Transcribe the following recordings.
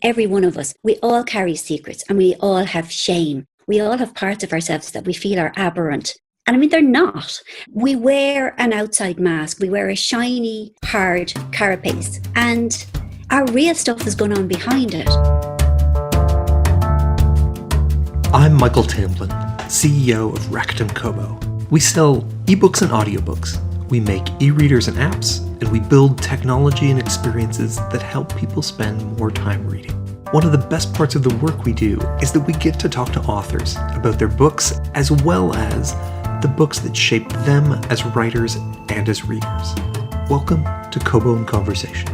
every one of us, we all carry secrets and we all have shame. We all have parts of ourselves that we feel are aberrant. And I mean, they're not. We wear an outside mask. We wear a shiny, hard carapace. And our real stuff is going on behind it. I'm Michael Tamblyn, CEO of Rakuten Kobo. We sell ebooks and audiobooks. We make e-readers and apps, and we build technology and experiences that help people spend more time reading. One of the best parts of the work we do is that we get to talk to authors about their books as well as the books that shaped them as writers and as readers. Welcome to Kobo in Conversation.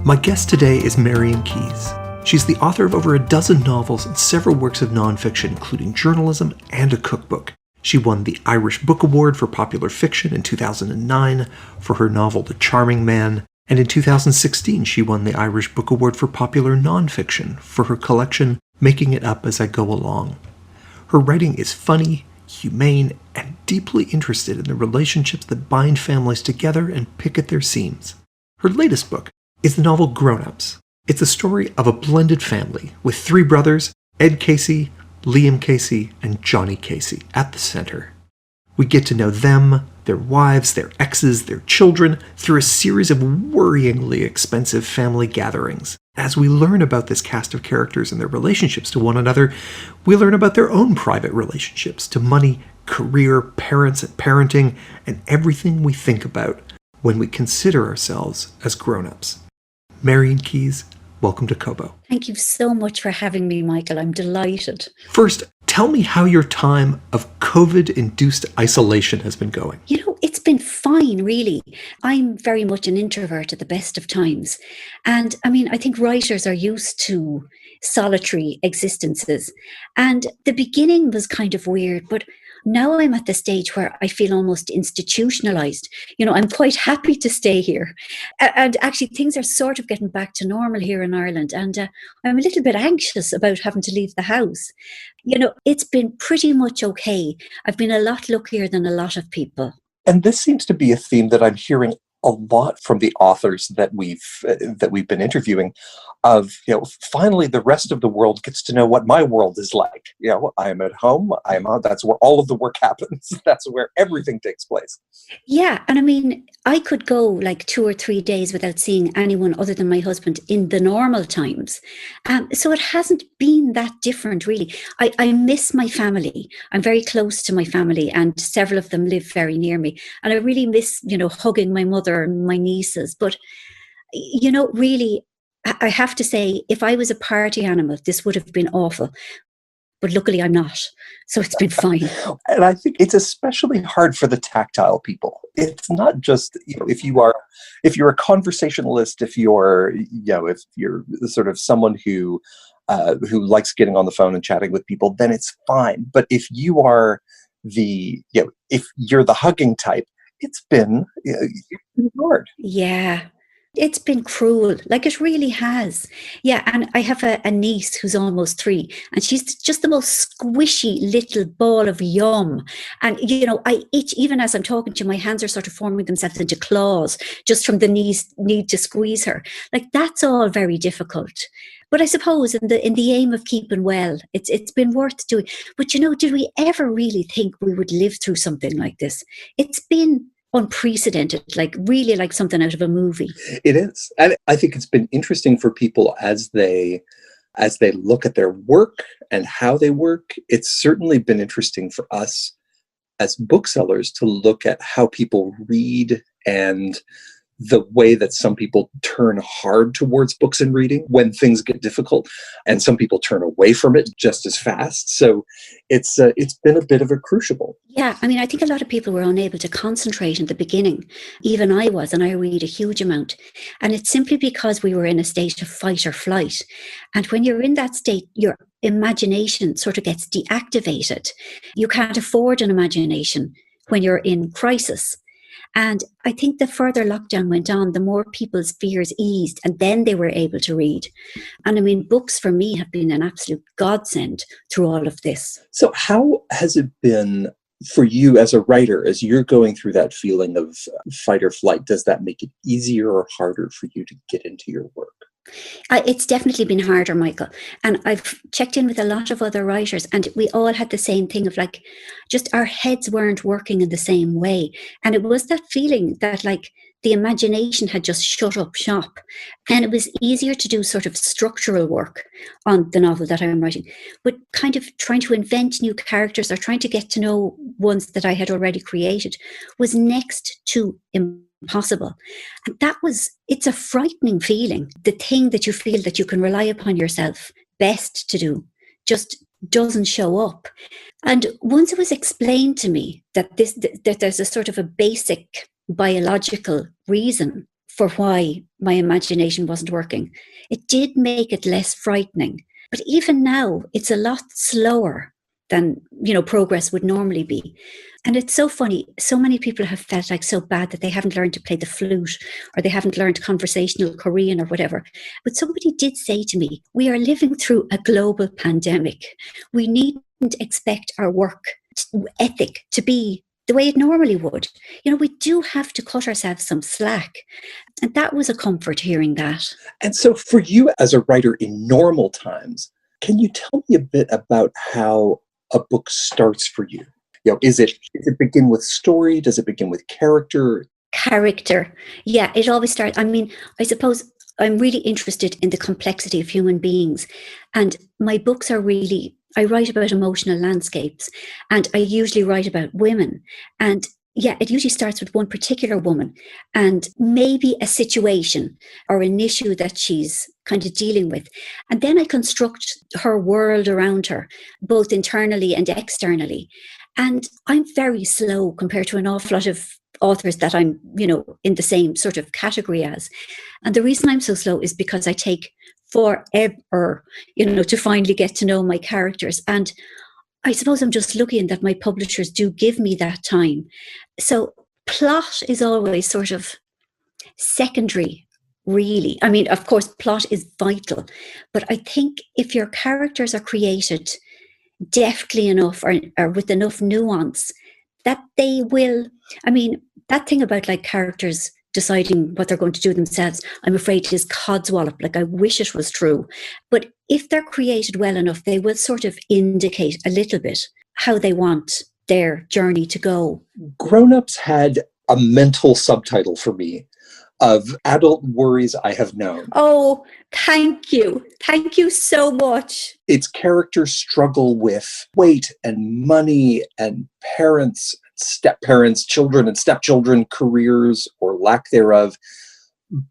My guest today is Marian Keyes. She's the author of over a dozen novels and several works of nonfiction, including journalism and a cookbook. She won the Irish Book Award for Popular Fiction in 2009 for her novel The Charming Man, and in 2016 she won the Irish Book Award for Popular Nonfiction for her collection Making It Up As I Go Along. Her writing is funny, humane, and deeply interested in the relationships that bind families together and pick at their seams. Her latest book is the novel Grown Ups. It's a story of a blended family with three brothers, Ed Casey, Liam Casey, and Johnny Casey at the center. We get to know them, their wives, their exes, their children through a series of worryingly expensive family gatherings. As we learn about this cast of characters and their relationships to one another, we learn about their own private relationships to money, career, parents, and parenting, and everything we think about when we consider ourselves as grown-ups. Marian Keyes, welcome to Kobo. Thank you so much for having me, Michael. I'm delighted. First, tell me how your time of COVID-induced isolation has been going. It's been fine, really. I'm very much an introvert at the best of times. And I think writers are used to solitary existences. And the beginning was kind of weird, but now I'm at the stage where I feel almost institutionalized. I'm quite happy to stay here. And actually, things are sort of getting back to normal here in Ireland. And I'm a little bit anxious about having to leave the house. It's been pretty much okay. I've been a lot luckier than a lot of people. And this seems to be a theme that I'm hearing a lot from the authors that we've been interviewing of, finally the rest of the world gets to know what my world is like. I'm at home, that's where all of the work happens. That's where everything takes place. Yeah. And I could go like 2 or 3 days without seeing anyone other than my husband in the normal times. So it hasn't been that different, really. I miss my family. I'm very close to my family and several of them live very near me. And I really miss, hugging my mother and my nieces. But, really, I have to say, if I was a party animal, this would have been awful. But luckily I'm not. So it's been fine. And I think it's especially hard for the tactile people. It's not just, if you're a conversationalist, if you're sort of someone who likes getting on the phone and chatting with people, then it's fine. But if you are if you're the hugging type, it's been hard. Yeah. It's been cruel, like it really has. Yeah, and I have a niece who's almost 3, and she's just the most squishy little ball of yum. And, I itch, even as I'm talking to you, my hands are sort of forming themselves into claws just from the need to squeeze her. Like, that's all very difficult. But I suppose in the aim of keeping well, it's been worth doing. But, did we ever really think we would live through something like this? It's been unprecedented, like really like something out of a movie. It is. And I think it's been interesting for people as they look at their work and how they work. It's certainly been interesting for us as booksellers to look at how people read and the way that some people turn hard towards books and reading when things get difficult, and some people turn away from it just as fast. So it's been a bit of a crucible. Yeah, I think a lot of people were unable to concentrate in the beginning. Even I was, and I read a huge amount. And it's simply because we were in a state of fight or flight. And when you're in that state, your imagination sort of gets deactivated. You can't afford an imagination when you're in crisis. And I think the further lockdown went on, the more people's fears eased, and then they were able to read. And books for me have been an absolute godsend through all of this. So how has it been for you as a writer, as you're going through that feeling of fight or flight? Does that make it easier or harder for you to get into your work? It's definitely been harder, Michael. And I've checked in with a lot of other writers, and we all had the same thing of like, just our heads weren't working in the same way. And it was that feeling that like the imagination had just shut up shop. And it was easier to do sort of structural work on the novel that I'm writing, but kind of trying to invent new characters or trying to get to know ones that I had already created was next to impossible. And it's a frightening feeling. The thing that you feel that you can rely upon yourself best to do just doesn't show up. And once it was explained to me that there's a sort of a basic biological reason for why my imagination wasn't working, it did make it less frightening. But even now, it's a lot slower than, progress would normally be. And it's so funny. So many people have felt like so bad that they haven't learned to play the flute or they haven't learned conversational Korean or whatever. But somebody did say to me, we are living through a global pandemic. We needn't expect our work ethic to be the way it normally would. We do have to cut ourselves some slack. And that was a comfort hearing that. And so for you as a writer in normal times, can you tell me a bit about how a book starts for you? Does it begin with story? Does it begin with character? Character. Yeah, it always starts. I suppose I'm really interested in the complexity of human beings. And my books are really, I write about emotional landscapes, and I usually write about women. And yeah, it usually starts with one particular woman and maybe a situation or an issue that she's kind of dealing with. And then I construct her world around her, both internally and externally. And I'm very slow compared to an awful lot of authors that I'm, in the same sort of category as. And the reason I'm so slow is because I take forever, to finally get to know my characters. And I suppose I'm just lucky in that my publishers do give me that time. So plot is always sort of secondary, really. Of course, plot is vital. But I think if your characters are created deftly enough or with enough nuance, that they will, that thing about like characters deciding what they're going to do themselves, I'm afraid is codswallop. Like I wish it was true. But if they're created well enough, they will sort of indicate a little bit how they want their journey to go. Grown Ups had a mental subtitle for me of Adult Worries I Have Known. Oh, thank you. Thank you so much. Its characters struggle with weight and money and parents, step-parents, children and stepchildren, careers or lack thereof.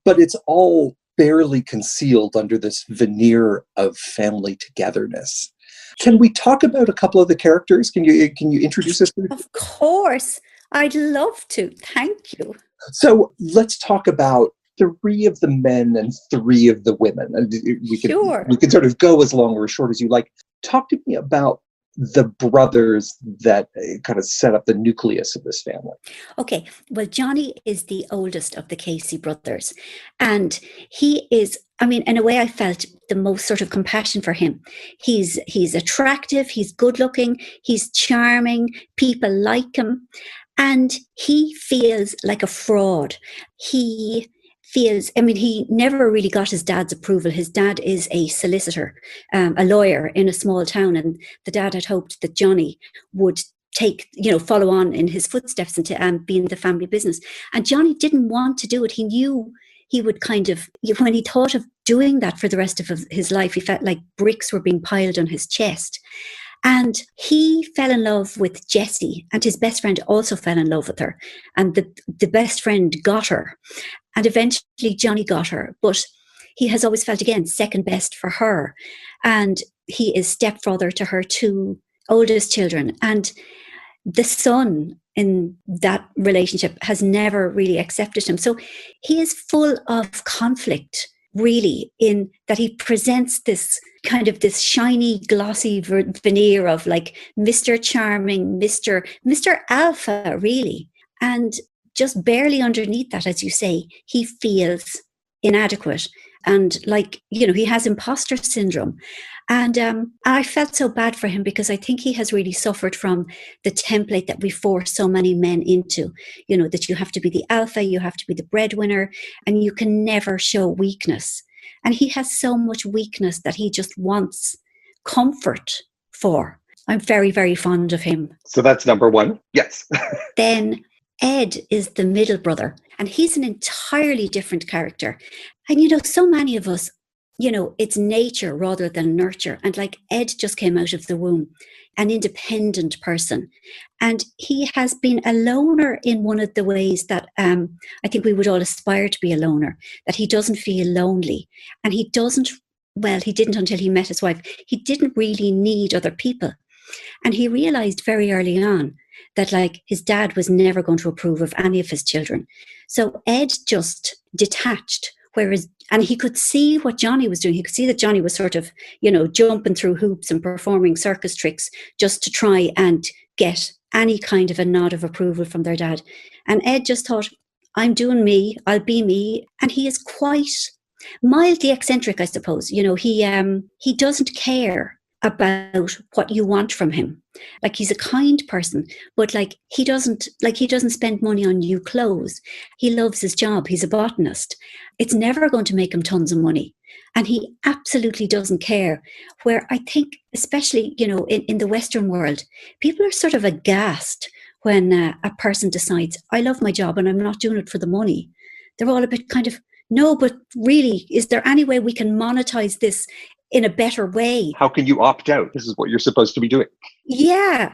But it's all barely concealed under this veneer of family togetherness. Can we talk about a couple of the characters? Can you introduce us? Of course. I'd love to. Thank you. So let's talk about 3 of the men and 3 of the women. And we can sort of go as long or as short as you like. Talk to me about the brothers that kind of set up the nucleus of this family. Okay. Well, Johnny is the oldest of the Casey brothers. And he is, in a way I felt the most sort of compassion for him. He's attractive, he's good looking, he's charming, people like him. And he feels like a fraud. He feels, he never really got his dad's approval. His dad is a solicitor, a lawyer in a small town. And the dad had hoped that Johnny would follow on in his footsteps and be in the family business. And Johnny didn't want to do it. He knew he would when he thought of doing that for the rest of his life, he felt like bricks were being piled on his chest. And he fell in love with Jessie, and his best friend also fell in love with her. And the best friend got her. And eventually Johnny got her. But he has always felt, again, second best for her. And he is stepfather to her 2 oldest children. And the son in that relationship has never really accepted him. So he is full of conflict, really, in that he presents this kind of this shiny, glossy veneer of like Mr. Charming, Mr. Alpha, really. And just barely underneath that, as you say, he feels inadequate. And he has imposter syndrome. And I felt so bad for him because I think he has really suffered from the template that we force so many men into, that you have to be the alpha, you have to be the breadwinner, and you can never show weakness. And he has so much weakness that he just wants comfort for. I'm very, very fond of him. So that's number one. Yes. Then Ed is the middle brother, and he's an entirely different character. And, so many of us, it's nature rather than nurture. And like Ed just came out of the womb, an independent person. And he has been a loner in one of the ways that I think we would all aspire to be a loner, that he doesn't feel lonely. And he didn't until he met his wife. He didn't really need other people. And he realized very early on that like his dad was never going to approve of any of his children. So Ed just detached, and he could see what Johnny was doing. He could see that Johnny was sort of, jumping through hoops and performing circus tricks just to try and get any kind of a nod of approval from their dad. And Ed just thought, I'm doing me, I'll be me. And he is quite mildly eccentric, I suppose. He doesn't care about what you want from him. Like, he's a kind person, but he doesn't spend money on new clothes. He loves his job. He's a botanist. It's never going to make him tons of money. And he absolutely doesn't care. Where I think, especially, in the Western world, people are sort of aghast when a person decides, I love my job and I'm not doing it for the money. They're all a bit kind of, no, but really, is there any way we can monetize this in a better way? How can you opt out? This is what you're supposed to be doing. Yeah.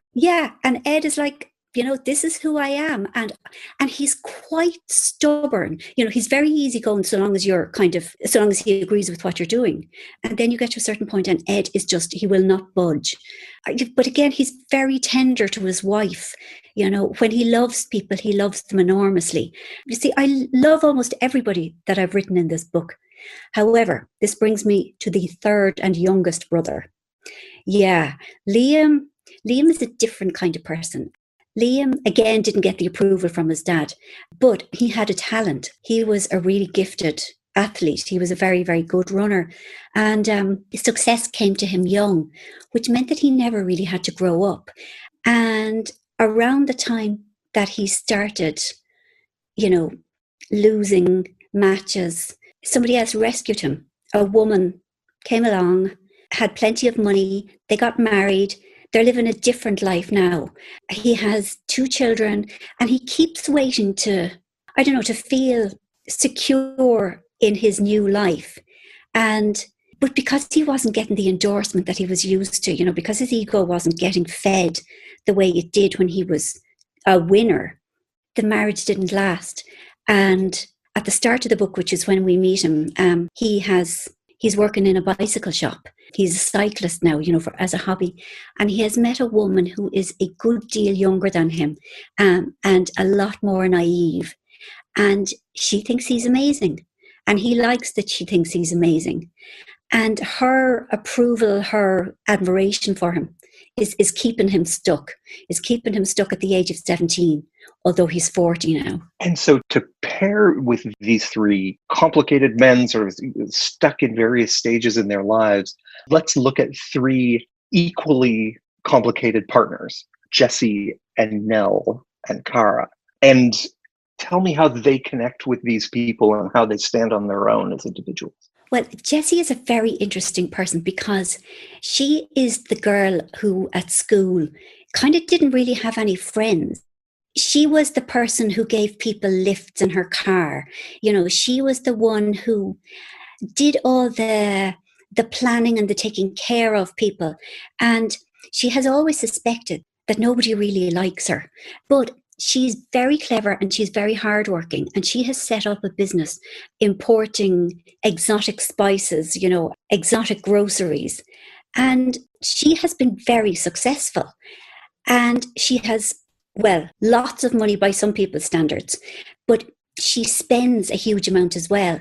And Ed is like, this is who I am. And he's quite stubborn. He's very easygoing so long as he agrees with what you're doing. And then you get to a certain point and Ed is just, he will not budge. But again, he's very tender to his wife. When he loves people, he loves them enormously. You see, I love almost everybody that I've written in this book. However, this brings me to the third and youngest brother. Yeah, Liam is a different kind of person. Liam, again, didn't get the approval from his dad, but he had a talent. He was a really gifted athlete. He was a very, very good runner. And his success came to him young, which meant that he never really had to grow up. And around the time that he started, losing matches, somebody else rescued him. A woman came along, had plenty of money. They got married. They're living a different life now. He has 2 children and he keeps waiting to feel secure in his new life. But because he wasn't getting the endorsement that he was used to, because his ego wasn't getting fed the way it did when he was a winner, the marriage didn't last. And at the start of the book, which is when we meet him, he's working in a bicycle shop. He's a cyclist now, as a hobby. And he has met a woman who is a good deal younger than him and a lot more naive. And she thinks he's amazing. And he likes that she thinks he's amazing. And her approval, her admiration for him is keeping him stuck at the age of 17, although he's 40 now. And so to pair with these 3 complicated men sort of stuck in various stages in their lives, let's look at 3 equally complicated partners, Jesse and Nell and Kara. And tell me how they connect with these people and how they stand on their own as individuals. Well, Jessie is a very interesting person because she is the girl who at school kind of didn't really have any friends. She was the person who gave people lifts in her car. She was the one who did all the planning and the taking care of people. And she has always suspected that nobody really likes her. But she's very clever and she's very hardworking, and she has set up a business importing exotic spices, exotic groceries. And she has been very successful. And she has, lots of money by some people's standards, but she spends a huge amount as well.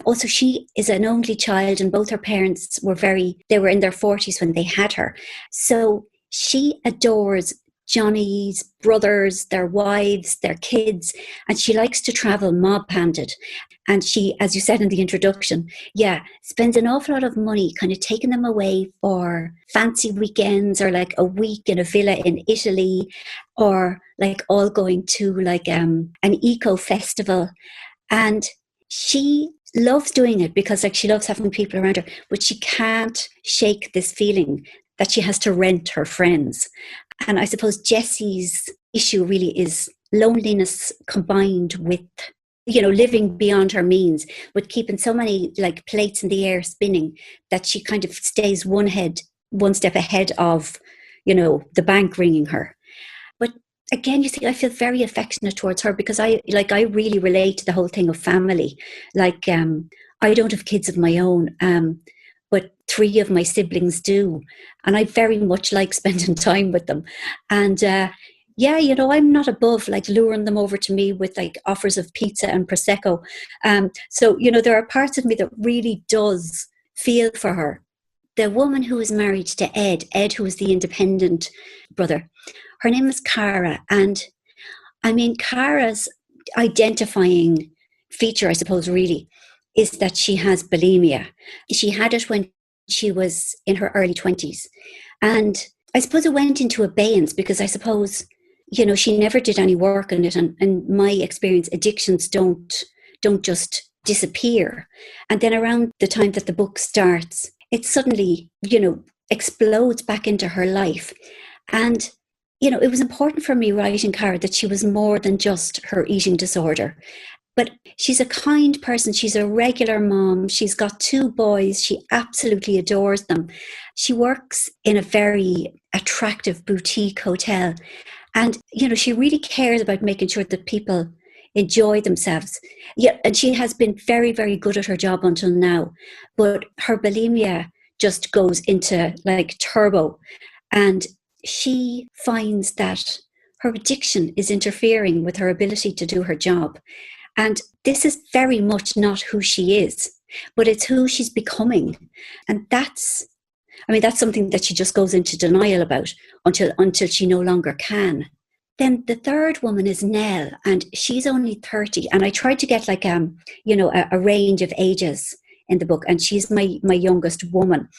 Also, she is an only child and both her parents they were in their 40s when they had her. So she adores Johnny's brothers, their wives, their kids, and she likes to travel mob-handed. And she, as you said in the introduction, spends an awful lot of money kind of taking them away for fancy weekends or like a week in a villa in Italy, or like all going to like an eco festival. And she loves doing it because like she loves having people around her, but she can't shake this feeling that she has to rent her friends. And I suppose Jessie's issue really is loneliness combined with, living beyond her means, but keeping so many like plates in the air spinning that she kind of stays one step ahead of, the bank ringing her. But again, you see, I feel very affectionate towards her because I really relate to the whole thing of family. Like, I don't have kids of my own, but 3 of my siblings do. And I very much like spending time with them. And, I'm not above like luring them over to me with like offers of pizza and Prosecco. So, there are parts of me that really does feel for her. The woman who was married to Ed, who was the independent brother, her name is Cara. And I mean, Cara's identifying feature, I suppose, really, is that she has bulimia. She had it when she was in her early 20s. And I suppose it went into abeyance because I suppose, she never did any work on it. And in my experience, addictions don't just disappear. And then around the time that the book starts, it suddenly, explodes back into her life. And, it was important for me writing Cara that she was more than just her eating disorder. But she's a kind person. She's a regular mom. She's got 2 boys. She absolutely adores them. She works in a very attractive boutique hotel. And, she really cares about making sure that people enjoy themselves. Yeah, and she has been very, very good at her job until now. But her bulimia just goes into like turbo. And she finds that her addiction is interfering with her ability to do her job. And this is very much not who she is, but it's who she's becoming. And that's something that she just goes into denial about until she no longer can. Then the third woman is Nell, and she's only 30. And I tried to get like, a range of ages in the book. And she's my youngest woman.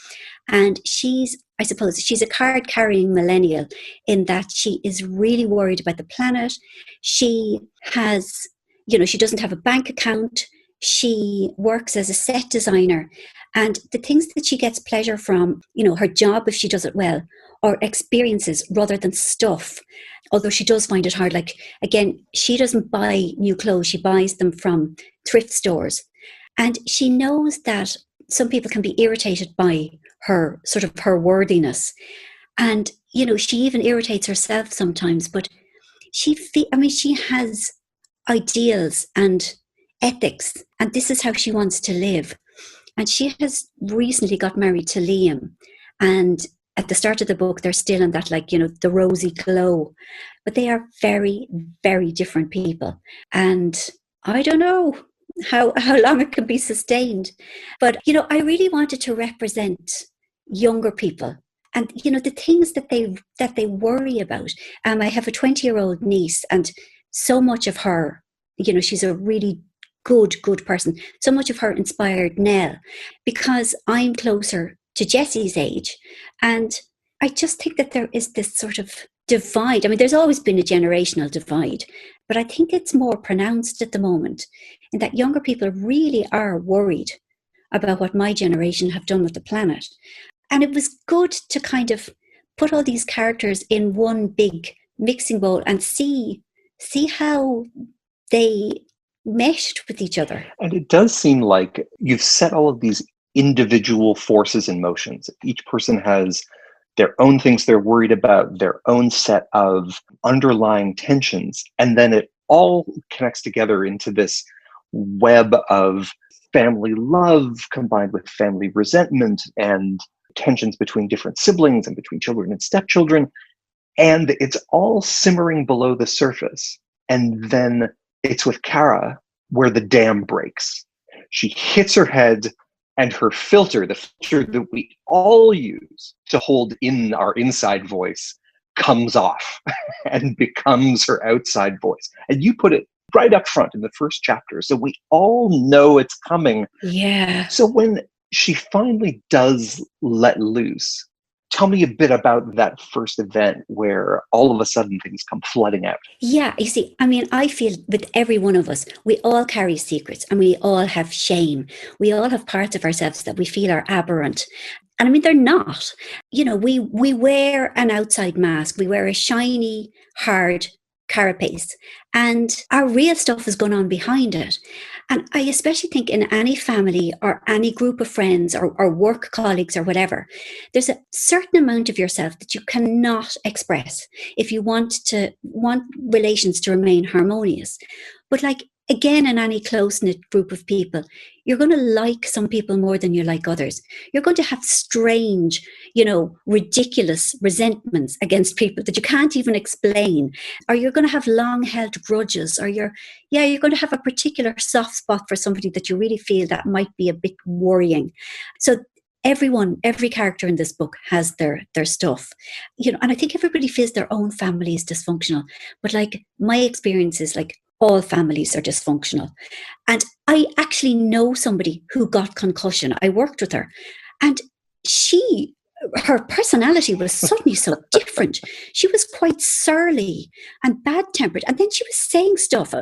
And she's a card-carrying millennial in that she is really worried about the planet. She has, she doesn't have a bank account. She works as a set designer. And the things that she gets pleasure from, her job, if she does it well, are experiences rather than stuff. Although she does find it hard. Like, again, she doesn't buy new clothes. She buys them from thrift stores. And she knows that some people can be irritated by her worthiness. And, she even irritates herself sometimes. But she has ideals and ethics. And this is how she wants to live. And she has recently got married to Liam. And at the start of the book, they're still in that, the rosy glow. But they are very, very different people. And I don't know how long it can be sustained. But, I really wanted to represent younger people and, the things that they worry about. I have a 20-year-old niece, and so much of her, she's a really good person. So much of her inspired Nell because I'm closer to Jessie's age. And I just think that there is this sort of divide. There's always been a generational divide, but I think it's more pronounced at the moment in that younger people really are worried about what my generation have done with the planet. And it was good to kind of put all these characters in one big mixing bowl and see how they meshed with each other. And it does seem like you've set all of these individual forces in motion. Each person has their own things they're worried about, their own set of underlying tensions, and then it all connects together into this web of family love combined with family resentment and tensions between different siblings and between children and stepchildren. And it's all simmering below the surface. And then it's with Cara where the dam breaks. She hits her head, and her filter, the filter that we all use to hold in our inside voice, comes off and becomes her outside voice. And you put it right up front in the first chapter, so we all know it's coming. Yeah. So when she finally does let loose, Tell me a bit about that first event where all of a sudden things come flooding out. Yeah, you see, I mean, I feel with every one of us, we all carry secrets and we all have shame. We all have parts of ourselves that we feel are aberrant. And I mean, they're not. We wear an outside mask. We wear a shiny, hard carapace. And our real stuff is going on behind it. And I especially think in any family or any group of friends or work colleagues or whatever, there's a certain amount of yourself that you cannot express if you want relations to remain harmonious. But like, again, in any close-knit group of people, you're going to like some people more than you like others. You're going to have strange, ridiculous resentments against people that you can't even explain. Or you're going to have long-held grudges. Or you're going to have a particular soft spot for somebody that you really feel that might be a bit worrying. So every character in this book has their stuff, and I think everybody feels their own family is dysfunctional. But like, my experience is like, all families are dysfunctional. And I actually know somebody who got concussion. I worked with her, and her personality was suddenly so different. She was quite surly and bad-tempered. And then she was saying stuff.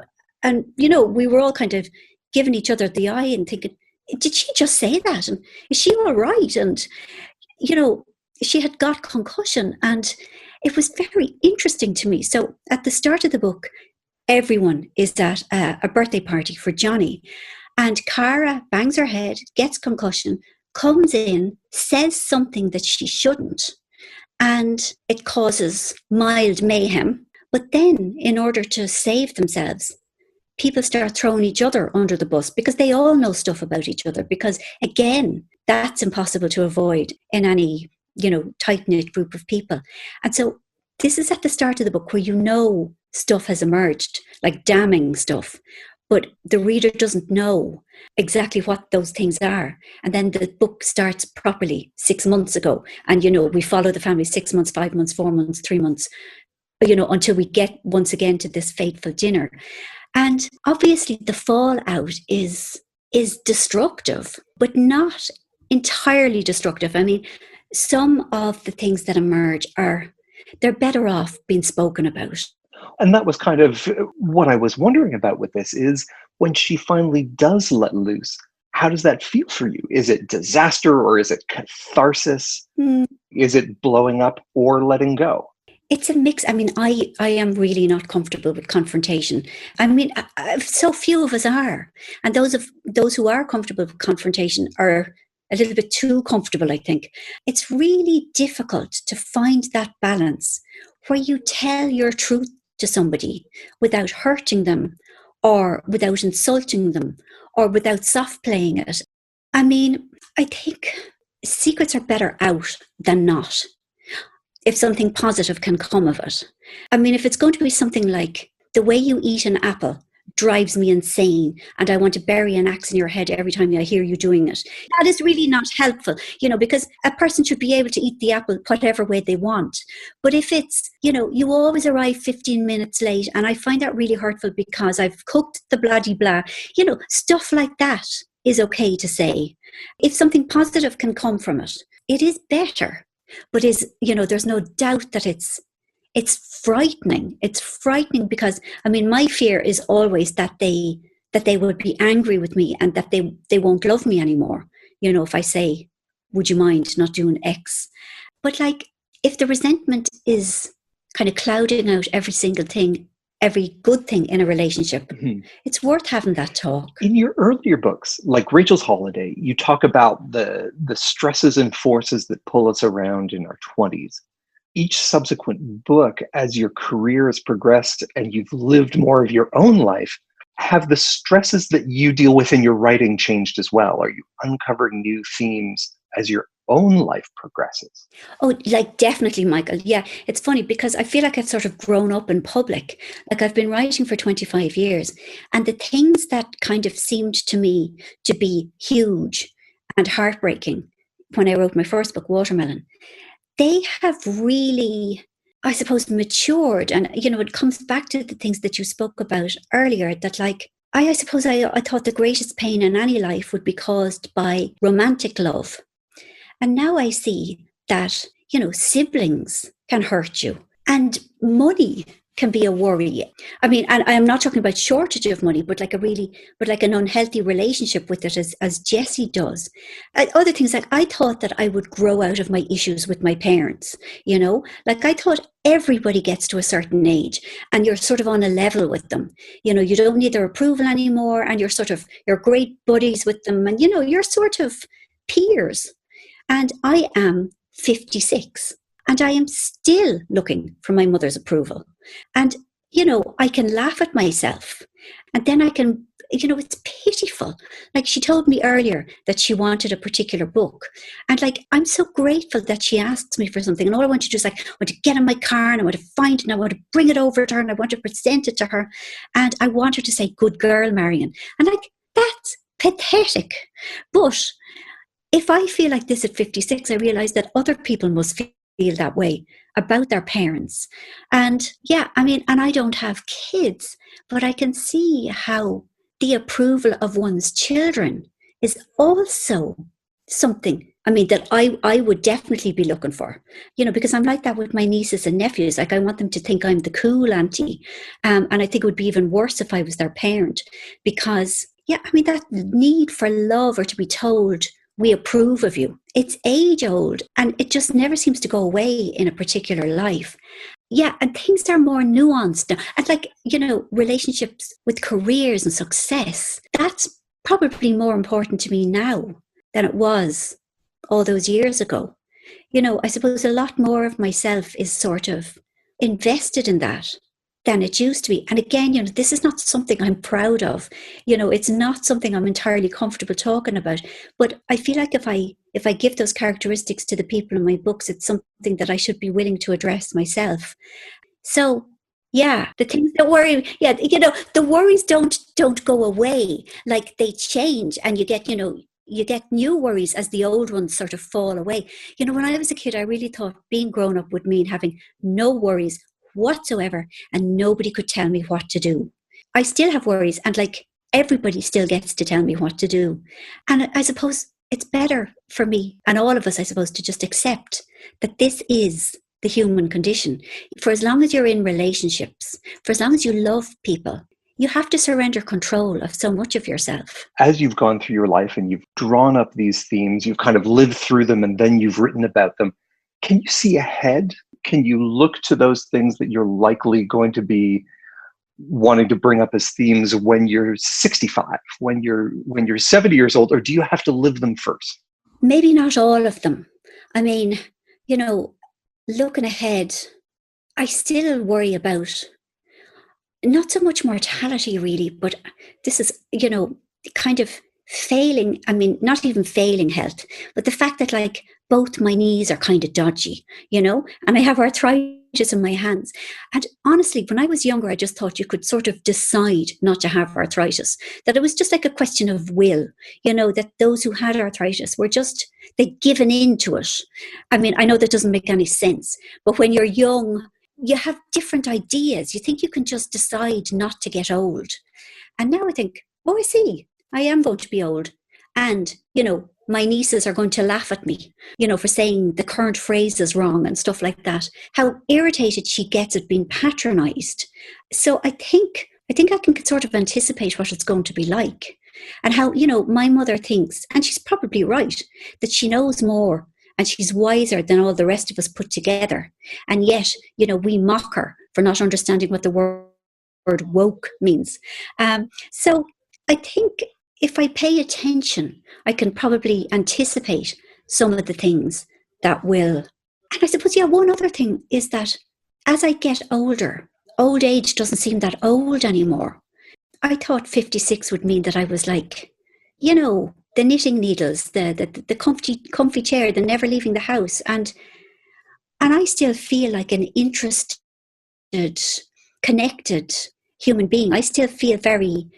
And, we were all kind of giving each other the eye and thinking, did she just say that? And is she all right? And, she had got concussion. And it was very interesting to me. So at the start of the book, everyone is at a birthday party for Johnny. And Cara bangs her head, gets concussion, comes in, says something that she shouldn't, and it causes mild mayhem. But then, in order to save themselves, people start throwing each other under the bus because they all know stuff about each other. Because, again, that's impossible to avoid in any, tight-knit group of people. And so this is at the start of the book where stuff has emerged, like damning stuff, but the reader doesn't know exactly what those things are. And then the book starts properly 6 months ago. And, we follow the family 6 months, 5 months, 4 months, 3 months, until we get once again to this fateful dinner. And obviously the fallout is destructive, but not entirely destructive. I mean, some of the things that emerge they're better off being spoken about. And that was kind of what I was wondering about with this is when she finally does let loose, how does that feel for you? Is it disaster or is it catharsis? Is it blowing up or letting go? It's a mix. I mean, I am really not comfortable with confrontation. I mean, so few of us are. And those who are comfortable with confrontation are a little bit too comfortable, I think. It's really difficult to find that balance where you tell your truth to somebody without hurting them or without insulting them or without soft playing it. I mean, I think secrets are better out than not if something positive can come of it. I mean, if it's going to be something like the way you eat an apple drives me insane and I want to bury an axe in your head every time I hear you doing it. That is really not helpful, because a person should be able to eat the apple whatever way they want. But if it's, you always arrive 15 minutes late and I find that really hurtful because I've cooked the blah-de-blah, stuff like that is okay to say. If something positive can come from it, it is better. But there's no doubt that it's frightening. It's frightening because, I mean, my fear is always that they would be angry with me and that they won't love me anymore. If I say, would you mind not doing X? But like, if the resentment is kind of clouding out every single thing, every good thing in a relationship, it's worth having that talk. In your earlier books, like Rachel's Holiday, you talk about the stresses and forces that pull us around in our 20s. Each subsequent book, as your career has progressed and you've lived more of your own life, have the stresses that you deal with in your writing changed as well? Are you uncovering new themes as your own life progresses? Oh, like definitely, Michael. Yeah, it's funny because I feel like I've sort of grown up in public. Like I've been writing for 25 years and the things that kind of seemed to me to be huge and heartbreaking when I wrote my first book, Watermelon, they have really, I suppose, matured. And, it comes back to the things that you spoke about earlier, that like, I suppose I thought the greatest pain in any life would be caused by romantic love. And now I see that, siblings can hurt you, and money can be a worry. I mean, and I'm not talking about shortage of money, but like an unhealthy relationship with it, as Jessie does. Other things, like I thought that I would grow out of my issues with my parents, like I thought everybody gets to a certain age and you're sort of on a level with them. You don't need their approval anymore, and you're great buddies with them, and you're sort of peers. And I am 56. And I am still looking for my mother's approval. And, I can laugh at myself. And then I can, it's pitiful. Like, she told me earlier that she wanted a particular book. And like, I'm so grateful that she asks me for something. And all I want to do is I want to get in my car and I want to find it and I want to bring it over to her and I want to present it to her. And I want her to say, good girl, Marian. And like, that's pathetic. But if I feel like this at 56, I realize that other people must feel that way about their parents. And and I don't have kids, but I can see how the approval of one's children is also something, that I would definitely be looking for, because I'm like that with my nieces and nephews. Like, I want them to think I'm the cool auntie. And I think it would be even worse if I was their parent, because, that need for love, or to be told, we approve of you, it's age old, and it just never seems to go away in a particular life. Yeah, and things are more nuanced now. And like, relationships with careers and success, that's probably more important to me now than it was all those years ago. I suppose a lot more of myself is sort of invested in that than it used to be. And again, this is not something I'm proud of. It's not something I'm entirely comfortable talking about. But I feel like if I give those characteristics to the people in my books, it's something that I should be willing to address myself. So, the things that worry, the worries don't go away. Like, they change, and you get new worries as the old ones sort of fall away. When I was a kid, I really thought being grown up would mean having no worries whatsoever, and nobody could tell me what to do. I still have worries, and like, everybody still gets to tell me what to do. And I suppose it's better for me and all of us, I suppose, to just accept that this is the human condition. For as long as you're in relationships, for as long as you love people, you have to surrender control of so much of yourself. As you've gone through your life and you've drawn up these themes, you've kind of lived through them, and then you've written about them, can you see ahead? Can you look to those things that you're likely going to be wanting to bring up as themes when you're 65, when you're 70 years old, or do you have to live them first? Maybe not all of them. Looking ahead, I still worry about not so much mortality really, but this is, kind of failing, not even failing health, but the fact that like both my knees are kind of dodgy, and I have arthritis in my hands. And honestly, when I was younger, I just thought you could sort of decide not to have arthritis, that it was just like a question of will, that those who had arthritis were just, they'd given in to it. I know that doesn't make any sense, but when you're young, you have different ideas. You think you can just decide not to get old. And now I think, I see, I am going to be old. And, my nieces are going to laugh at me, for saying the current phrase is wrong and stuff like that. How irritated she gets at being patronized. So I think I can sort of anticipate what it's going to be like. And how, my mother thinks, and she's probably right, that she knows more and she's wiser than all the rest of us put together. And yet, we mock her for not understanding what the word woke means. So I think if I pay attention, I can probably anticipate some of the things that will. And I suppose, one other thing is that as I get older, old age doesn't seem that old anymore. I thought 56 would mean that I was like, the knitting needles, the comfy chair, the never leaving the house. And I still feel like an interested, connected human being. I still feel very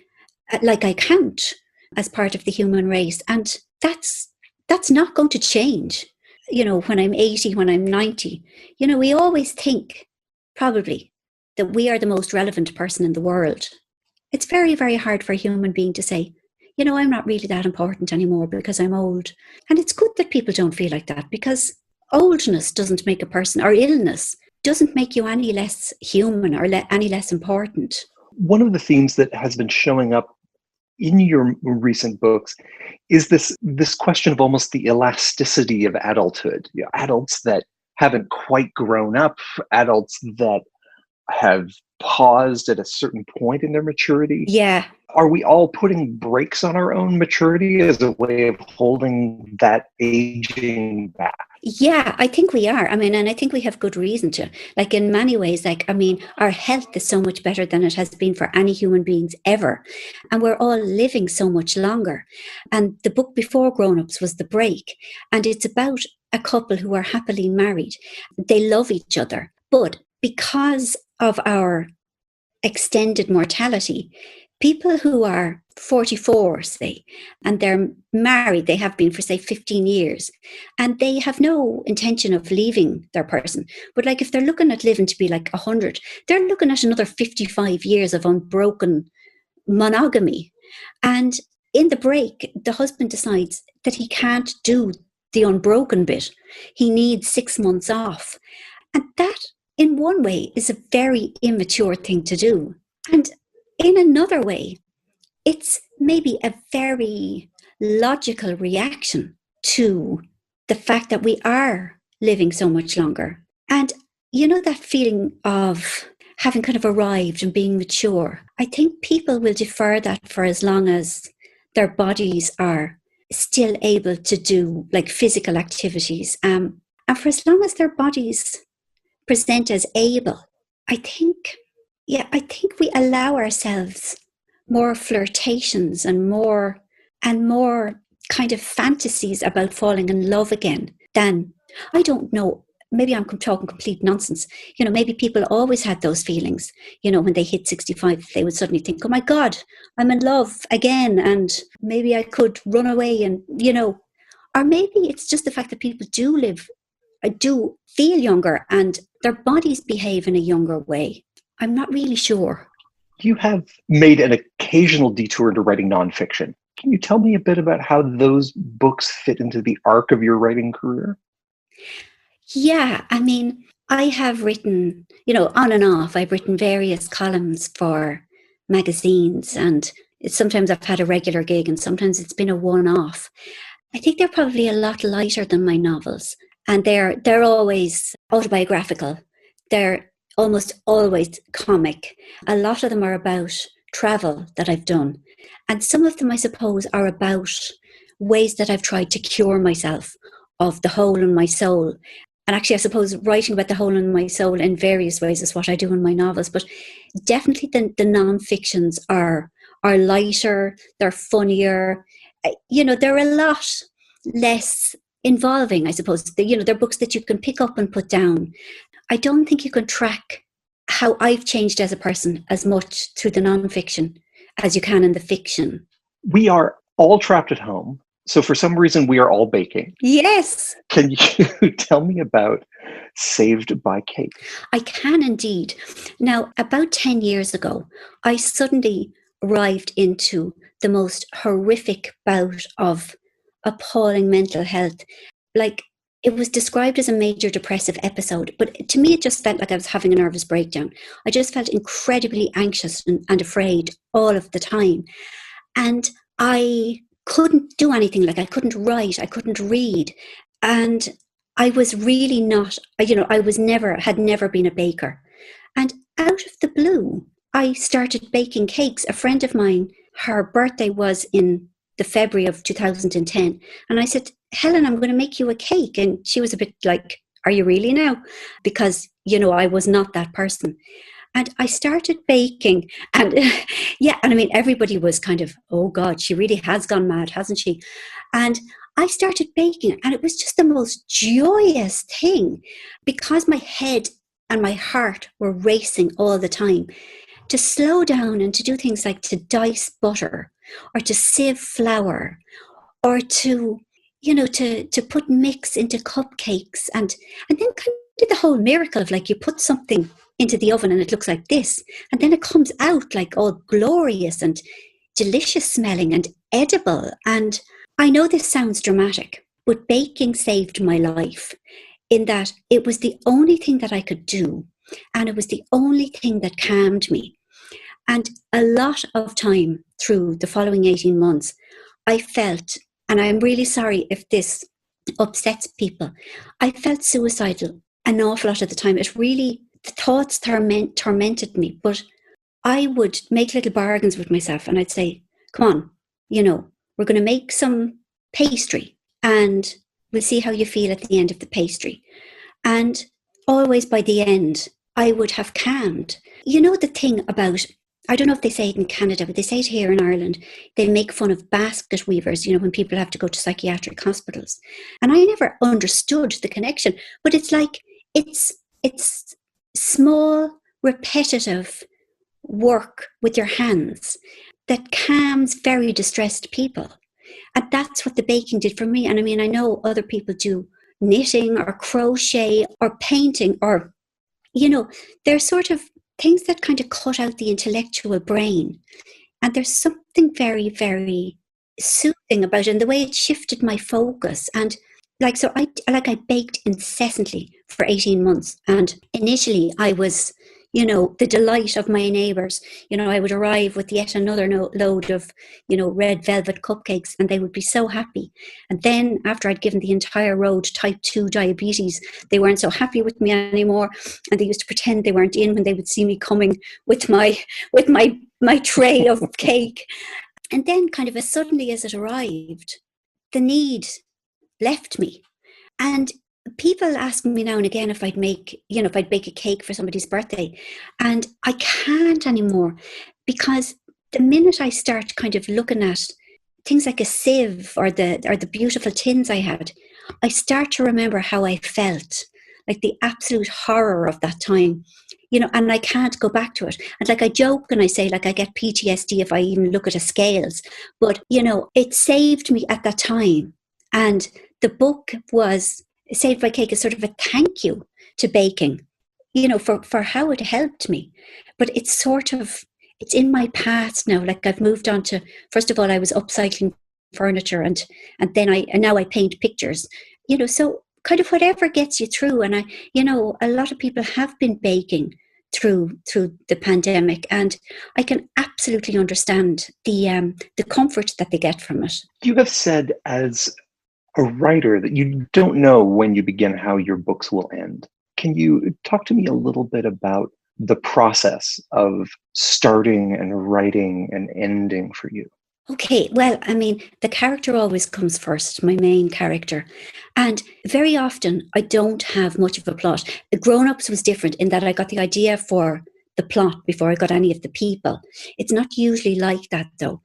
like I count as part of the human race. And that's not going to change, when I'm 80, when I'm 90. We always think probably that we are the most relevant person in the world. It's very, very hard for a human being to say, I'm not really that important anymore because I'm old. And it's good that people don't feel like that, because oldness doesn't make a person, or illness doesn't make you any less human or any less important. One of the themes that has been showing up in your recent books is this question of almost the elasticity of adulthood. You know, adults that haven't quite grown up, adults that have paused at a certain point in their maturity. Yeah. Are we all putting brakes on our own maturity as a way of holding that aging back? Yeah, I think we are. I mean, and I think we have good reason to. Like, in many ways, like, I mean, our health is so much better than it has been for any human beings ever. And we're all living so much longer. And the book before Grown Ups was The Break. And it's about a couple who are happily married. They love each other. But because of our extended mortality, people who are 44, say, and they're married, they have been for, say, 15 years, and they have no intention of leaving their person. But like, if they're looking at living to be like 100, they're looking at another 55 years of unbroken monogamy. And in The Break, the husband decides that he can't do the unbroken bit. He needs 6 months off. And that, in one way, is a very immature thing to do. And in another way, it's maybe a very logical reaction to the fact that we are living so much longer. And you know, that feeling of having kind of arrived and being mature, I think people will defer that for as long as their bodies are still able to do like physical activities. And for as long as their bodies present as able, I think we allow ourselves more flirtations and more kind of fantasies about falling in love again than, I don't know, maybe I'm talking complete nonsense. You know, maybe people always had those feelings, you know, when they hit 65, they would suddenly think, oh my God, I'm in love again, and maybe I could run away, and, you know, or maybe it's just the fact that people do feel younger and their bodies behave in a younger way. I'm not really sure. You have made an occasional detour into writing nonfiction. Can you tell me a bit about how those books fit into the arc of your writing career? Yeah, I mean, I have written, you know, on and off, I've written various columns for magazines, and sometimes I've had a regular gig and sometimes it's been a one-off. I think they're probably a lot lighter than my novels, and they're always autobiographical. They're almost always comic. A lot of them are about travel that I've done. And some of them, I suppose, are about ways that I've tried to cure myself of the hole in my soul. And actually, I suppose writing about the hole in my soul in various ways is what I do in my novels. But definitely the non-fictions are lighter, they're funnier. You know, they're a lot less involving, I suppose. They're books that you can pick up and put down. I don't think you can track how I've changed as a person as much through the nonfiction as you can in the fiction. We are all trapped at home. So for some reason, we are all baking. Yes. Can you tell me about Saved by Cake? I can indeed. Now, about 10 years ago, I suddenly arrived into the most horrific bout of appalling mental health. Like, it was described as a major depressive episode, but to me, it just felt like I was having a nervous breakdown. I just felt incredibly anxious and afraid all of the time. And I couldn't do anything. Like, I couldn't write, I couldn't read. And I was really not, had never been a baker. And out of the blue, I started baking cakes. A friend of mine, her birthday was in the February of 2010. And I said, Helen, I'm going to make you a cake. And she was a bit like, are you really now? Because, I was not that person. And I started baking. And and I mean, everybody was kind of, oh God, she really has gone mad, hasn't she? And I started baking, and it was just the most joyous thing, because my head and my heart were racing all the time. To slow down and to do things like to dice butter, or to sieve flour, or to put mix into cupcakes, and then kind of do the whole miracle of, like, you put something into the oven and it looks like this, and then it comes out like all glorious and delicious smelling and edible. And I know this sounds dramatic, but baking saved my life. in that it was the only thing that I could do, and it was the only thing that calmed me. And a lot of time through the following 18 months, I felt, and I'm really sorry if this upsets people, I felt suicidal an awful lot of the time. It really, the thoughts tormented me, but I would make little bargains with myself and I'd say, come on, we're going to make some pastry and we'll see how you feel at the end of the pastry. And always by the end, I would have calmed. The thing about, I don't know if they say it in Canada, but they say it here in Ireland, they make fun of basket weavers, when people have to go to psychiatric hospitals. And I never understood the connection, but it's like, it's small, repetitive work with your hands that calms very distressed people. And that's what the baking did for me. And I mean, I know other people do knitting or crochet or painting or, they're sort of things that kind of cut out the intellectual brain. And there's something very, very soothing about it, and the way it shifted my focus. And I baked incessantly for 18 months. And initially I was, the delight of my neighbours. I would arrive with yet another load of, red velvet cupcakes, and they would be so happy. And then after I'd given the entire road type 2 diabetes, they weren't so happy with me anymore. And they used to pretend they weren't in when they would see me coming with my tray of cake. And then kind of as suddenly as it arrived, the need left me. And people ask me now and again if I'd bake a cake for somebody's birthday. And I can't anymore, because the minute I start kind of looking at things like a sieve or the beautiful tins I had, I start to remember how I felt, like the absolute horror of that time, and I can't go back to it. And I joke and I say, I get PTSD if I even look at a scales, but, it saved me at that time. And the book was Saved by Cake is sort of a thank you to baking, for how it helped me. But it's in my past now. I've moved on to, first of all, I was upcycling furniture and then now I paint pictures, so kind of whatever gets you through. And a lot of people have been baking through the pandemic, and I can absolutely understand the comfort that they get from it. You have said as a writer that you don't know when you begin how your books will end. Can you talk to me a little bit about the process of starting and writing and ending for you? Okay, well, I mean, the character always comes first, my main character. And very often I don't have much of a plot. Grown Ups was different in that I got the idea for the plot before I got any of the people. It's not usually like that, though.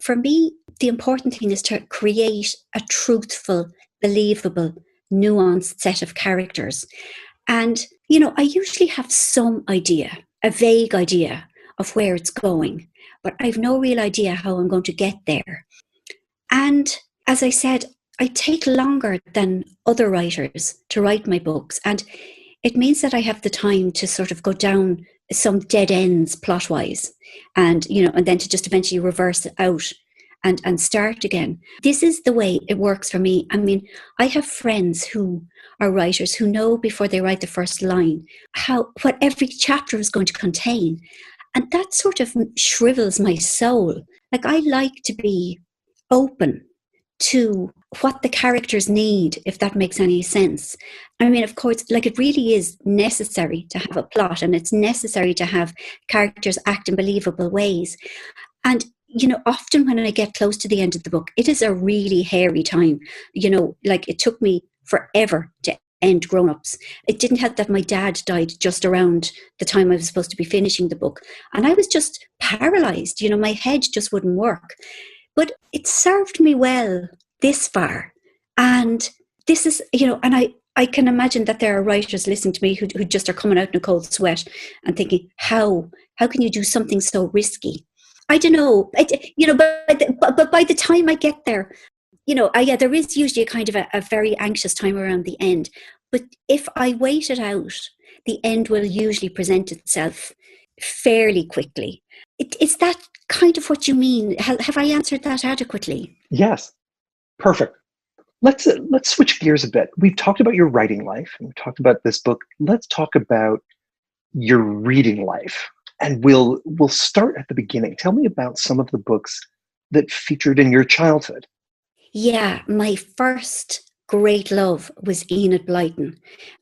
For me, the important thing is to create a truthful, believable, nuanced set of characters. And, I usually have some idea, a vague idea of where it's going, but I've no real idea how I'm going to get there. And as I said, I take longer than other writers to write my books. And it means that I have the time to sort of go down some dead ends plot-wise and then to just eventually reverse it out and start again. This is the way it works for me. I mean, I have friends who are writers who know before they write the first line what every chapter is going to contain. And that sort of shrivels my soul. I like to be open to what the characters need, if that makes any sense. I mean, of course, it really is necessary to have a plot, and it's necessary to have characters act in believable ways. And, often when I get close to the end of the book, it is a really hairy time. It took me forever to end Grown Ups. It didn't help that my dad died just around the time I was supposed to be finishing the book. And I was just paralyzed. My head just wouldn't work. But it served me well this far. And this is, and I can imagine that there are writers listening to me who just are coming out in a cold sweat and thinking, how can you do something so risky? I don't know, but by the time I get there, there is usually a kind of a very anxious time around the end. But if I wait it out, the end will usually present itself fairly quickly. Is that kind of what you mean? Have I answered that adequately? Yes. Perfect. Let's switch gears a bit. We've talked about your writing life, and we've talked about this book. Let's talk about your reading life, and we'll start at the beginning. Tell me about some of the books that featured in your childhood. Yeah, my first great love was Enid Blyton.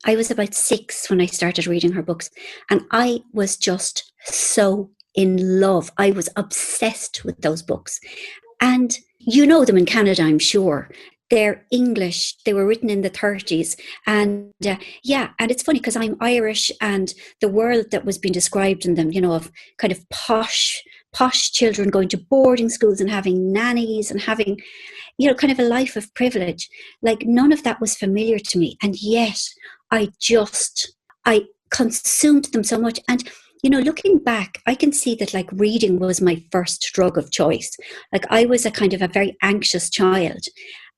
I was about 6 when I started reading her books, and I was just so in love. I was obsessed with those books. And you know them in Canada, I'm sure. They're English. They were written in the 30s. And yeah, and it's funny because I'm Irish, and the world that was being described in them, of kind of posh children going to boarding schools and having nannies and having, kind of a life of privilege. Like none of that was familiar to me. And yet I consumed them so much. And looking back, I can see that like reading was my first drug of choice. Like I was a kind of a very anxious child,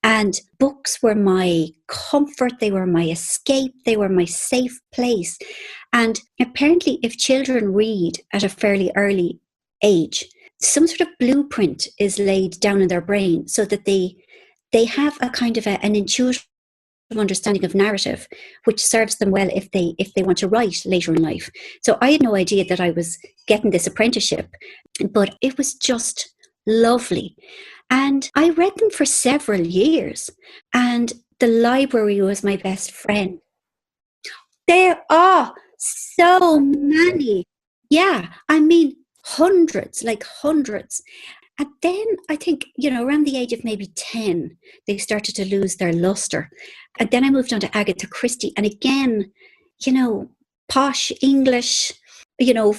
and books were my comfort. They were my escape. They were my safe place. And apparently if children read at a fairly early age, some sort of blueprint is laid down in their brain so that they have a kind of an intuitive understanding of narrative, which serves them well if they want to write later in life. So I had no idea that I was getting this apprenticeship, but it was just lovely. And I read them for several years, and the library was my best friend. There are so many. Yeah, I mean, hundreds. And then I think, around the age of maybe 10, they started to lose their luster. And then I moved on to Agatha Christie. And again, posh English,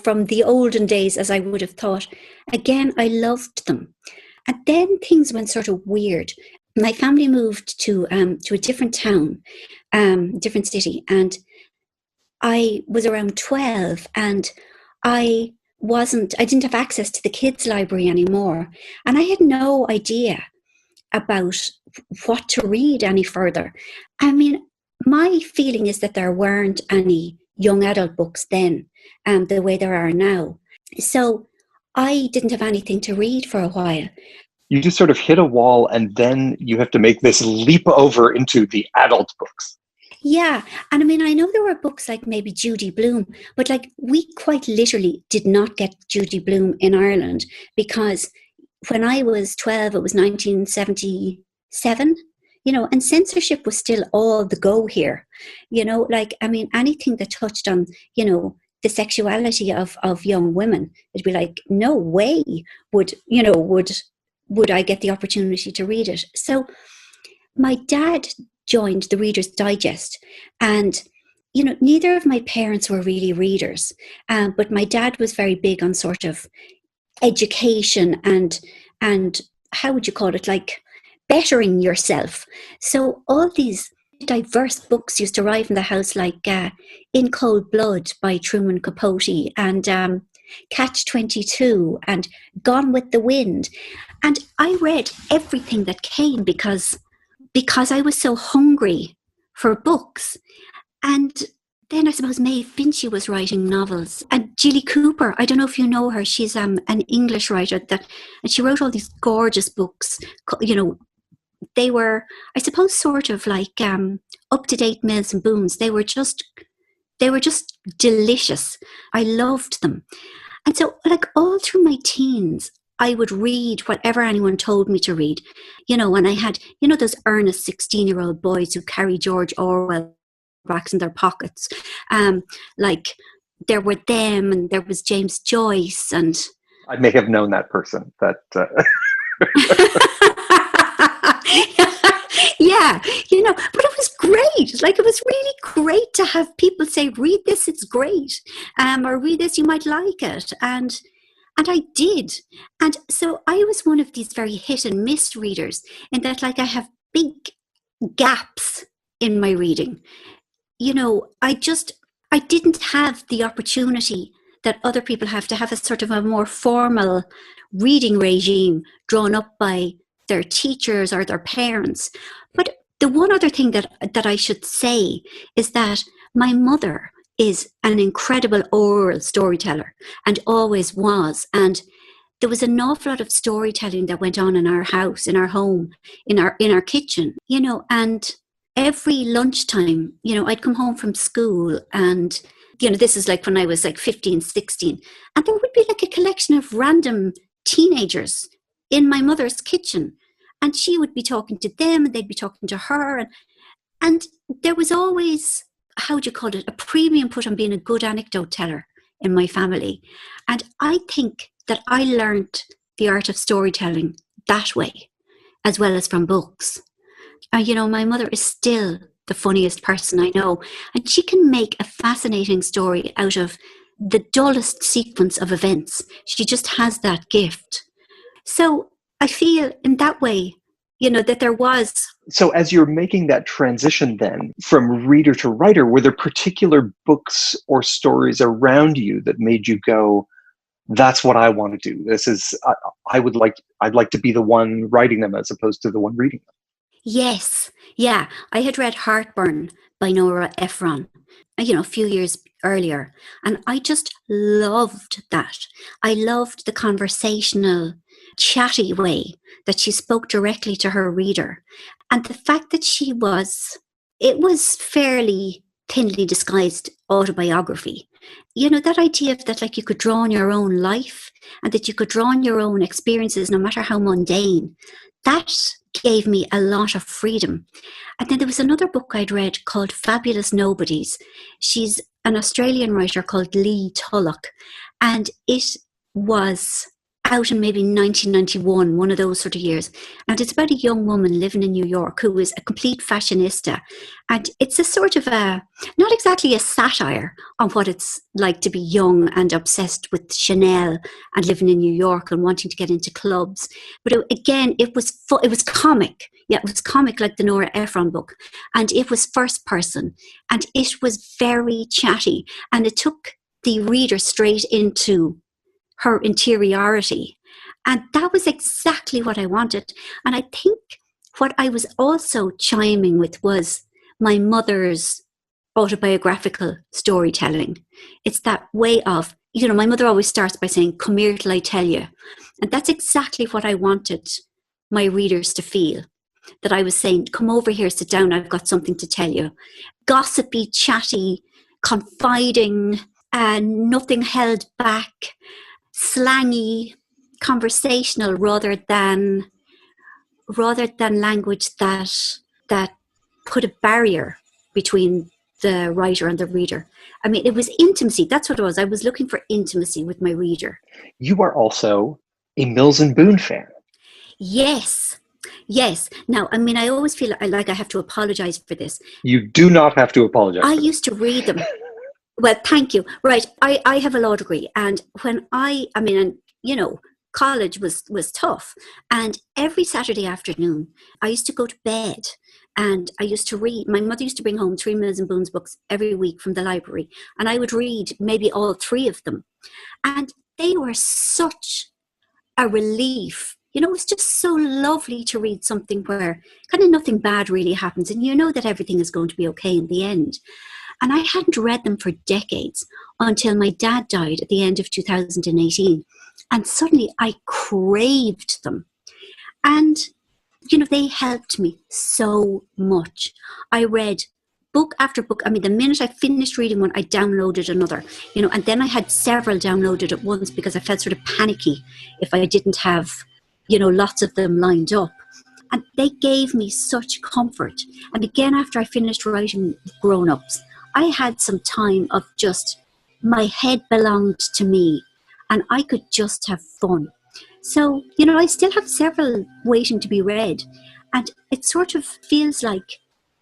from the olden days, as I would have thought. Again, I loved them. And then things went sort of weird. My family moved to a different town, different city. And I was around 12, and I didn't have access to the kids' library anymore. And I had no idea about what to read any further. I mean, my feeling is that there weren't any young adult books then, the way there are now. So I didn't have anything to read for a while. You just sort of hit a wall, and then you have to make this leap over into the adult books. Yeah. And I mean, I know there were books like maybe Judy Blume, but like we quite literally did not get Judy Blume in Ireland, because when I was 12, it was 1977, and censorship was still all the go here. Anything that touched on, the sexuality of young women, it'd be like, no way would I get the opportunity to read it. So my dad joined the Reader's Digest, and neither of my parents were really readers, but my dad was very big on sort of education and how would you call it, like bettering yourself. So all these diverse books used to arrive in the house, like In Cold Blood by Truman Capote, and Catch-22 and Gone with the Wind. And I read everything that came because I was so hungry for books. And then I suppose Maeve Binchy was writing novels. And Jilly Cooper, I don't know if you know her, she's an English writer, and she wrote all these gorgeous books. They were, I suppose, sort of like up-to-date Mills and Booms. They were just delicious. I loved them. And so like all through my teens, I would read whatever anyone told me to read, and I had, those earnest 16-year-old boys who carry George Orwell backs in their pockets. Like there were them, and there was James Joyce, and I may have known that person. That yeah, but it was great. Like it was really great to have people say, "Read this, it's great," or "Read this, you might like it," and I did. And so I was one of these very hit and miss readers, in that like I have big gaps in my reading. I didn't have the opportunity that other people have to have a sort of a more formal reading regime drawn up by their teachers or their parents. But the one other thing that I should say is that my mother is an incredible oral storyteller, and always was. And there was an awful lot of storytelling that went on in our house, in our home, in our kitchen, and every lunchtime, I'd come home from school and, this is like when I was like 15, 16, and there would be like a collection of random teenagers in my mother's kitchen, and she would be talking to them and they'd be talking to her. And there was always, how do you call it, a premium put on being a good anecdote teller in my family. And I think that I learned the art of storytelling that way, as well as from books. My mother is still the funniest person I know, and she can make a fascinating story out of the dullest sequence of events. She just has that gift. So I feel in that way, that there was. So as you're making that transition then from reader to writer, were there particular books or stories around you that made you go, that's what I want to do. This is, I'd like to be the one writing them as opposed to the one reading them. Yes. Yeah. I had read Heartburn by Nora Ephron, a few years earlier. And I just loved that. I loved the conversational, chatty way that she spoke directly to her reader. And the fact that it was fairly thinly disguised autobiography. That idea of that, like, you could draw on your own life and that you could draw on your own experiences, no matter how mundane, that gave me a lot of freedom. And then there was another book I'd read called Fabulous Nobodies. She's an Australian writer called Lee Tulloch, and it was out in maybe 1991, one of those sort of years. And it's about a young woman living in New York who is a complete fashionista. And it's a sort of not exactly a satire on what it's like to be young and obsessed with Chanel and living in New York and wanting to get into clubs. But it was comic. Yeah, it was comic like the Nora Ephron book. And it was first person. And it was very chatty. And it took the reader straight into her interiority. And that was exactly what I wanted. And I think what I was also chiming with was my mother's autobiographical storytelling. It's that way of, my mother always starts by saying, "Come here till I tell you." And that's exactly what I wanted my readers to feel. That I was saying, "Come over here, sit down, I've got something to tell you." Gossipy, chatty, confiding, and nothing held back, slangy, conversational, rather than language that put a barrier between the writer and the reader. I mean, it was intimacy. That's what it was. I was looking for intimacy with my reader. You are also a Mills and Boon fan. Yes. Now, I mean, I always feel like I have to apologize for this. You do not have to apologize. I used to read them. Well, thank you. Right. I have a law degree. And when college was tough. And every Saturday afternoon, I used to go to bed and I used to read. My mother used to bring home 3 Mills and Boon's books every week from the library. And I would read maybe all 3 of them. And they were such a relief. It was just so lovely to read something where kind of nothing bad really happens. And that everything is going to be okay in the end. And I hadn't read them for decades until my dad died at the end of 2018. And suddenly I craved them. And, they helped me so much. I read book after book. I mean, the minute I finished reading one, I downloaded another, and then I had several downloaded at once because I felt sort of panicky if I didn't have, lots of them lined up. And they gave me such comfort. And again, after I finished writing Grown Ups, I had some time of just, my head belonged to me and I could just have fun. So, I still have several waiting to be read. And it sort of feels like,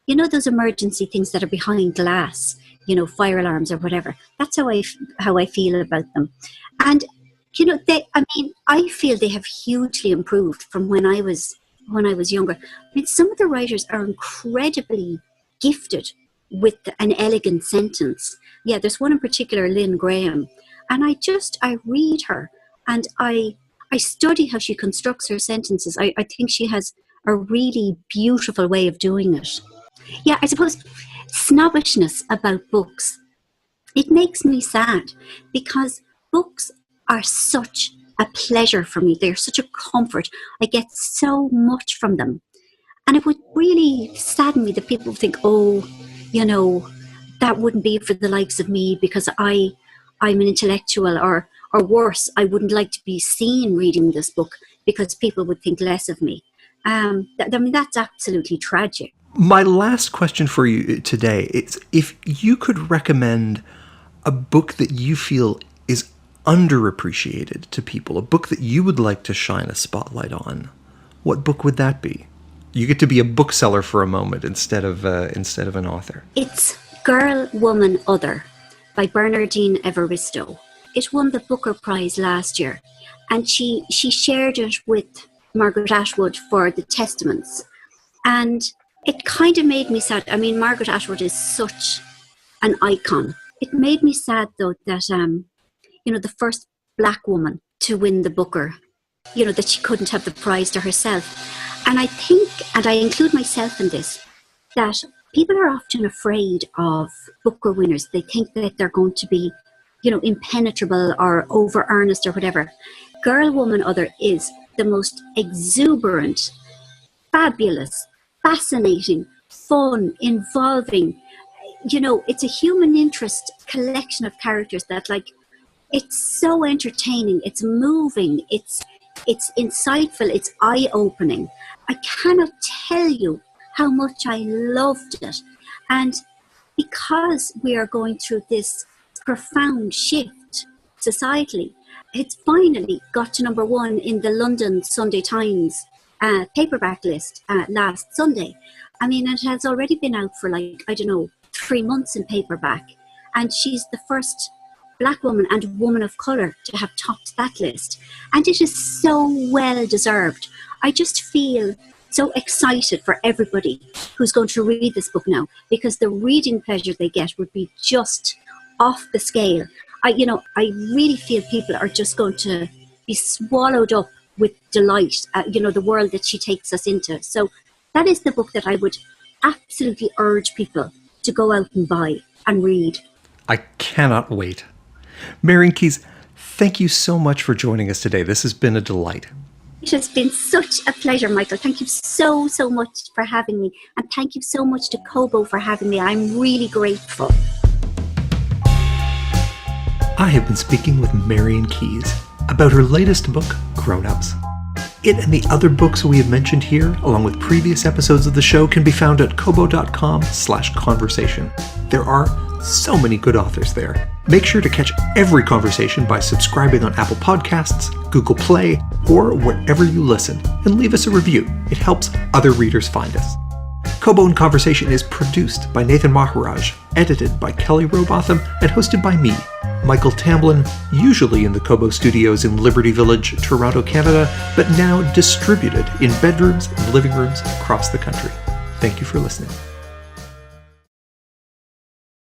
those emergency things that are behind glass, fire alarms or whatever. That's how I feel about them. And, I feel they have hugely improved from when I was younger. I mean, some of the writers are incredibly gifted with an elegant sentence. Yeah, there's one in particular, Lynn Graham. And I read her and I study how she constructs her sentences. I think she has a really beautiful way of doing it. Yeah, I suppose snobbishness about books, it makes me sad because books are such a pleasure for me. They're such a comfort. I get so much from them. And it would really sadden me that people think, oh, that wouldn't be for the likes of me because I'm an intellectual, or worse, I wouldn't like to be seen reading this book because people would think less of me. That's absolutely tragic. My last question for you today is if you could recommend a book that you feel is underappreciated to people, a book that you would like to shine a spotlight on, what book would that be? You get to be a bookseller for a moment instead of an author. It's Girl, Woman, Other by Bernardine Evaristo. It won the Booker Prize last year, and she shared it with Margaret Atwood for The Testaments. And it kind of made me sad. I mean, Margaret Atwood is such an icon. It made me sad, though, that, the first Black woman to win the Booker, that she couldn't have the prize to herself. And I think, and I include myself in this, that people are often afraid of Booker winners. They think that they're going to be, impenetrable or over earnest or whatever. Girl, Woman, Other is the most exuberant, fabulous, fascinating, fun, involving, it's a human interest collection of characters that, it's so entertaining, it's moving, it's insightful, it's eye-opening. I cannot tell you how much I loved it. And because we are going through this profound shift societally, it's finally got to number 1 in the London Sunday Times paperback list last Sunday. I mean, it has already been out for 3 months in paperback. And she's the first Black woman and woman of colour to have topped that list. And it is so well deserved. I just feel so excited for everybody who's going to read this book now, because the reading pleasure they get would be just off the scale. I really feel people are just going to be swallowed up with delight, the world that she takes us into. So that is the book that I would absolutely urge people to go out and buy and read. I cannot wait. Marian Keyes, thank you so much for joining us today. This has been a delight. It has been such a pleasure, Michael. Thank you so much for having me. And thank you so much to Kobo for having me. I'm really grateful. I have been speaking with Marian Keyes about her latest book, Grown Ups. It and the other books we have mentioned here, along with previous episodes of the show, can be found at kobo.com/conversation. There are so many good authors there. Make sure to catch every conversation by subscribing on Apple Podcasts, Google Play, or wherever you listen, and leave us a review. It helps other readers find us. Kobo in Conversation is produced by Nathan Maharaj, edited by Kelly Robotham, and hosted by me, Michael Tamblyn, usually in the Kobo studios in Liberty Village, Toronto, Canada, but now distributed in bedrooms and living rooms across the country. Thank you for listening.